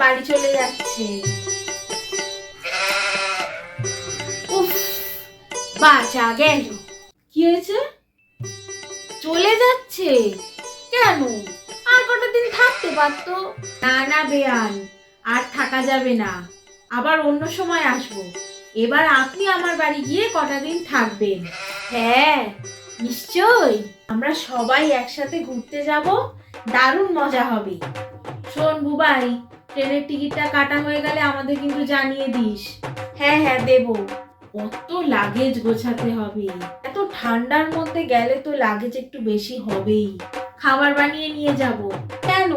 বাড়ি চলে যাচ্ছে। উফ, বাঁচা গেল। কি হয়েছে? চলে যাচ্ছে কেন? আর কটা দিন থাকতে পারতো। না না বেয়ান, আর থাকা যাবে না, আবার অন্য সময় আসবো। এবার আপনি আমার বাড়ি গিয়ে কটা দিন থাকবেন। হ্যাঁ নিশ্চয়ই, আমরা সবাই একসাথে ঘুরতে যাব, দারুণ মজা হবে। শোন বুবাই, ট্রেনের টিকিটটা কাটা হয়ে গেলে আমাদের কিন্তু জানিয়ে দিস। হ্যাঁ হ্যাঁ দেবো। কত লাগেজ গোছাতে হবে, এত ঠান্ডার মধ্যে গেলে তো লাগেজ একটু বেশি হবেই। খাবার বানিয়ে নিয়ে যাব। কেন?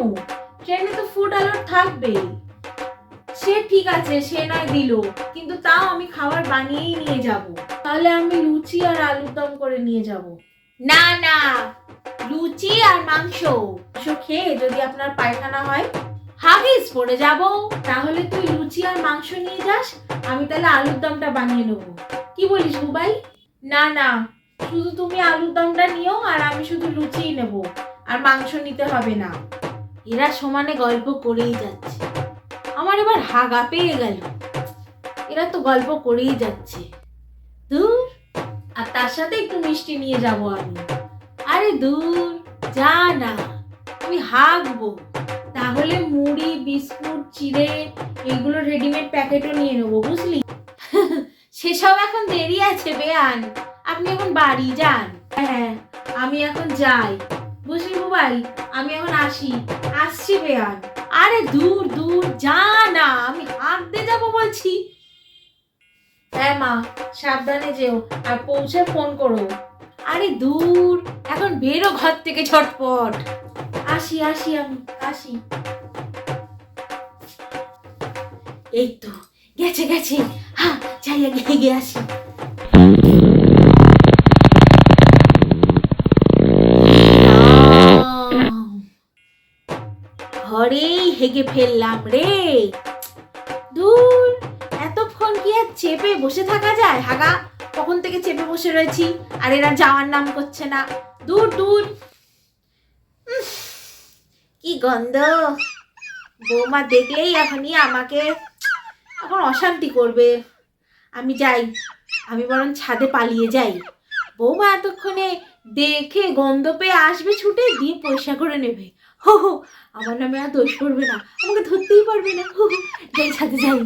ট্রেনে তো ফুড অ্যালার্ট থাকবে। সে ঠিক আছে, সে নয় দিল, কিন্তু তাও আমি খাবার বানিয়েই নিয়ে যাব। তাহলে আমি লুচি আর আলুর দম করে নিয়ে যাব। না না, লুচি আর মাংস খেয়ে যদি আপনার পায়খানা হয়, হাগিস পড়ে যাব। তাহলে তুই লুচি আর মাংস নিয়ে যাস, আমি তাহলে আলুর দমটা বানিয়ে নেবো। কি বলিস বুবাই? না না, শুধু তুমি আলুর দমটা নিও, আর আমি শুধু লুচিই নেব, আর মাংস নিতে হবে না। এরা সমানে গল্প করেই যাচ্ছে, আমার এবার হাগা পেয়ে গেল। এরা তো গল্প করেই যাচ্ছে, দূর। আর তার সাথে একটু মিষ্টি নিয়ে যাব আমি। আরে দূর, যা না, আমি হাগবো। তাহলে মুড়ি, বিস্কুট, চিড়ে এগুলো রেডিমেড প্যাকেটও নিয়ে নেবো, বুঝলি? সেসব এখন দেরি আছে বেয়ান, আপনি এখন বাড়ি যান। হ্যাঁ আমি এখন যাই, বুঝলি বুবাই? আমি এখন আসছি বেয়ান। আরে দূর দূর, যা না, আমি হাঁটতে যাবো বলছি। হ্যাঁ মা, সাবধানে যেও, আর পৌঁছে ফোন করো। আরে দূর, এখন বেরো ঘর থেকে ঝটপট। আসি আমি আসি। এই তো গেছে। হ্যাঁ যাই আগে এগিয়ে আসি। ঘরেই হেগে ফেললাম রে। দূর, এতক্ষণ কি আর চেপে বসে থাকা যায়? হাগা কখন থেকে চেপে বসে রয়েছি, আর এরা যাওয়ার নাম করছে না। দূর দূর, কি গন্ধ! বৌমা দেখলেই এখনই আমাকে এখন অশান্তি করবে। আমি যাই, আমি বরং ছাদে পালিয়ে যাই। বৌমা এতক্ষণে দেখে গন্ধ পেয়ে আসবে ছুটে, দিয়ে পয়সা করে নেবে। হো হো, আমার নামে আর দোষ করবে না, আমাকে ধরতেই পারবে না। হো হো, যাই ছাদে যাই।